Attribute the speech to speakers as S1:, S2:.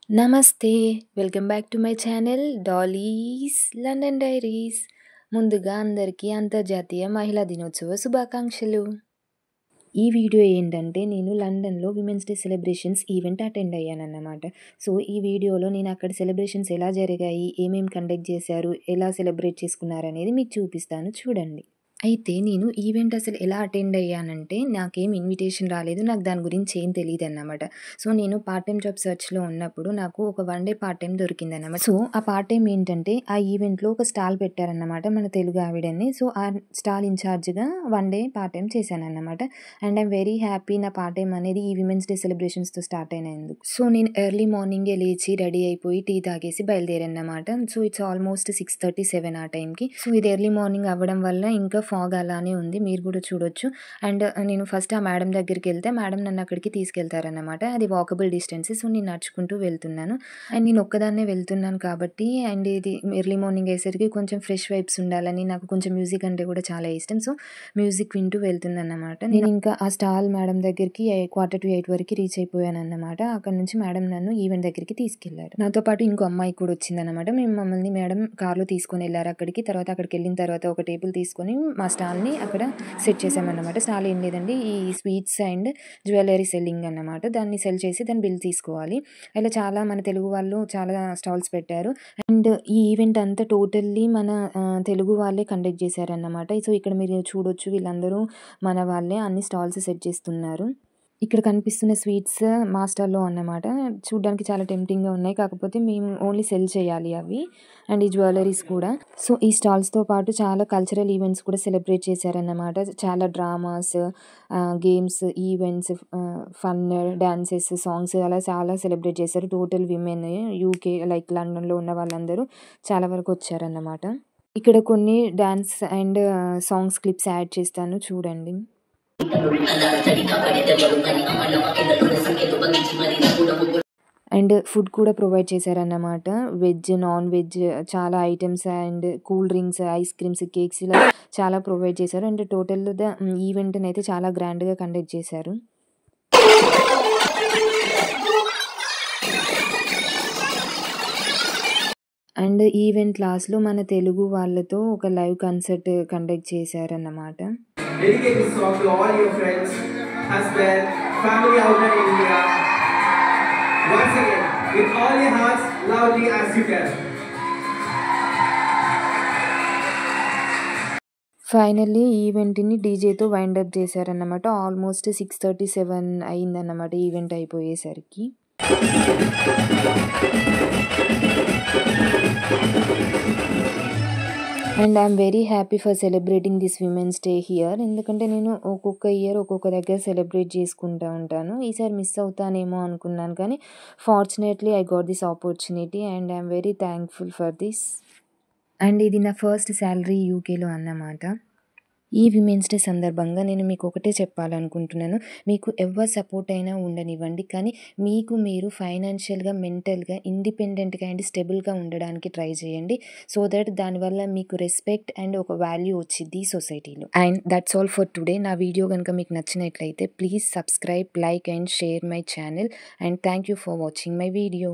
S1: నమస్తే. Welcome back to my channel Dolly's London diaries. ముందుగా అందరికీ అంతర్జాతీయ మహిళా దినోత్సవ శుభాకాంక్షలు. ఈ వీడియో ఏంటంటే నేను లండన్‌లో women's day celebrations event attend అయ్యానన్నమాట. సో, ఈ వీడియోలో నేను అక్కడ సెలబ్రేషన్స్ ఎలా జరిగాయి, ఏమేమి కండక్ట్ చేశారు, ఎలా సెలబ్రేట్ చేసుకున్నారనేది మీకు చూపిస్తాను చూడండి. అయితే నేను ఈవెంట్ అసలు ఎలా అటెండ్ అయ్యానంటే నాకేం ఇన్విటేషన్ రాలేదు. నాకు దాని గురించి ఏం తెలీదన్నమాట. సో, నేను పార్ట్ టైమ్ జాబ్ సెర్చ్‌లో ఉన్నప్పుడు నాకు ఒక వన్ డే పార్ట్ టైమ్ దొరికిందన్నమాట. సో, ఆ పార్ట్ టైమ్ ఏంటంటే ఆ ఈవెంట్‌లో ఒక స్టాల్ పెట్టారన్నమాట మన తెలుగు ఆవిడని. సో, ఆ స్టాల్ ఇన్‌చార్జ్‌గా వన్ డే పార్ట్ టైమ్ చేశానన్నమాట. అండ్ ఐయామ్ వెరీ హ్యాపీ నా పార్ట్ టైమ్ అనేది ఈ విమెన్స్ డే సెలబ్రేషన్స్‌తో స్టార్ట్ అయినందుకు. సో, నేను ఎర్లీ మార్నింగే లేచి రెడీ అయిపోయి టీ తాగేసి బయలుదేరానన్నమాట. సో, ఇట్స్ ఆల్మోస్ట్ 6:37 ఆ టైంకి. సో, ఇది ఎర్లీ మార్నింగ్ అవ్వడం వల్ల ఇంకా ఫాగ్ అలానే ఉంది. మీరు కూడా చూడొచ్చు. అండ్ నేను ఫస్ట్ ఆ మేడం దగ్గరికెళ్తే మేడం నన్ను అక్కడికి తీసుకెళ్తారన్నమాట. అది వాకబుల్ డిస్టెన్స్. సో, నేను నడుచుకుంటూ వెళ్తున్నాను. అండ్ నేను ఒక్కదాన్నే వెళ్తున్నాను కాబట్టి అండ్ ఇది ఎర్లీ మార్నింగ్ అయ్యేసరికి కొంచెం ఫ్రెష్ వైబ్స్ ఉండాలని నాకు కొంచెం మ్యూజిక్ అంటే కూడా చాలా ఇష్టం. సో, మ్యూజిక్ వింటూ వెళ్తున్నానన్నమాట. నేను ఇంకా ఆ స్టాల్ మేడం దగ్గరికి 7:45 వరకు రీచ్ అయిపోయానన్నమాట. అక్కడ నుంచి మేడం నన్ను ఈవెంట్ దగ్గరికి తీసుకెళ్లారు. నాతో పాటు ఇంకో అమ్మాయి కూడా వచ్చిందన్నమాట. మమ్మల్ని మేడం కార్‌లో తీసుకొని వెళ్లారు అక్కడికి. తర్వాత అక్కడికెళ్ళిన తర్వాత ఒక టేబుల్ తీసుకొని మా స్టాల్‌ని అక్కడ సెట్ చేశామన్నమాట. స్టాల్ ఏం లేదండి, ఈ స్వీట్స్ అండ్ జ్యువెలరీ సెల్లింగ్ అన్నమాట. దాన్ని సెల్ చేసి దాని బిల్ తీసుకోవాలి. ఇలా చాలా మన తెలుగు వాళ్ళు చాలా స్టాల్స్ పెట్టారు. అండ్ ఈ ఈవెంట్ అంతా టోటల్లీ మన తెలుగు వాళ్ళే కండక్ట్ చేశారన్నమాట. సో, ఇక్కడ మీరు చూడొచ్చు వీళ్ళందరూ మన వాళ్ళే అన్ని స్టాల్స్ సెట్ చేస్తున్నారు. ఇక్కడ కనిపిస్తున్న స్వీట్స్ మా స్టాల్‌లో అన్నమాట. చూడ్డానికి చాలా టెంప్టింగ్‌గా ఉన్నాయి. కాకపోతే మేము ఓన్లీ సెల్ చేయాలి అవి. అండ్ ఈ జ్యువెలరీస్ కూడా. సో, ఈ స్టాల్స్‌తో పాటు చాలా కల్చరల్ ఈవెంట్స్ కూడా సెలబ్రేట్ చేశారన్నమాట. చాలా dramas, games, events, fun, dances, songs అలా చాలా సెలబ్రేట్ చేశారు. టోటల్ విమెన్ యూకే లైక్ లండన్‌లో ఉన్న వాళ్ళందరూ చాలా వరకు వచ్చారన్నమాట. ఇక్కడ కొన్ని dance and songs clips add చేస్తాను చూడండి. అండ్ ఫుడ్ కూడా ప్రొవైడ్ చేశారన్నమాట. వెజ్, నాన్ వెజ్ చాలా items and cool drinks, ice creams, cakes ఇలా చాలా ప్రొవైడ్ చేశారు. అండ్ టోటల్‌గా ఈవెంట్‌నైతే చాలా గ్రాండ్‌గా కండక్ట్ చేశారు. అండ్ ఈవెంట్ లాస్ట్‌లో మన తెలుగు వాళ్ళతో ఒక లైవ్ కన్సర్ట్ కండక్ట్ చేశారన్నమాట.
S2: Dedicate this song to all your friends, husband, family out there in India. Once again, with all your hearts, loudly as you can.
S1: Finally ఈవెంట్‌ని డీజేతో వైండ్ అప్ చేశారన్నమాట. Almost 6:37 అయిందన్నమాట event అయిపోయేసరికి. And I'm very happy for celebrating this women's day here. ఎందుకంటే నేను ఒక్కొక్క year ఒక్కొక్క దగ్గర సెలబ్రేట్ చేసుకుంటూ ఉంటాను. ఈసారి మిస్ అవుతానేమో అనుకున్నాను కానీ fortunately I got this opportunity and I'm very thankful for this. And ఇది నా ఫస్ట్ సాలరీ యూకేలో అన్నమాట. ఈ విమెన్స్ డే సందర్భంగా నేను మీకు ఒకటే చెప్పాలనుకుంటున్నాను. మీకు ఎవ్వరి సపోర్ట్ అయినా ఉండనివ్వండి. కానీ మీకు మీరు ఫైనాన్షియల్‌గా, మెంటల్‌గా ఇండిపెండెంట్‌గా అండ్ స్టేబుల్‌గా ఉండడానికి ట్రై చేయండి. సో దట్ దానివల్ల మీకు రెస్పెక్ట్ అండ్ ఒక వాల్యూ వచ్చిద్ది ఈ సొసైటీలో. And that's all for today. నా వీడియో గనుక మీకు నచ్చినట్లయితే please subscribe, like and share my channel. And thank you for watching my video.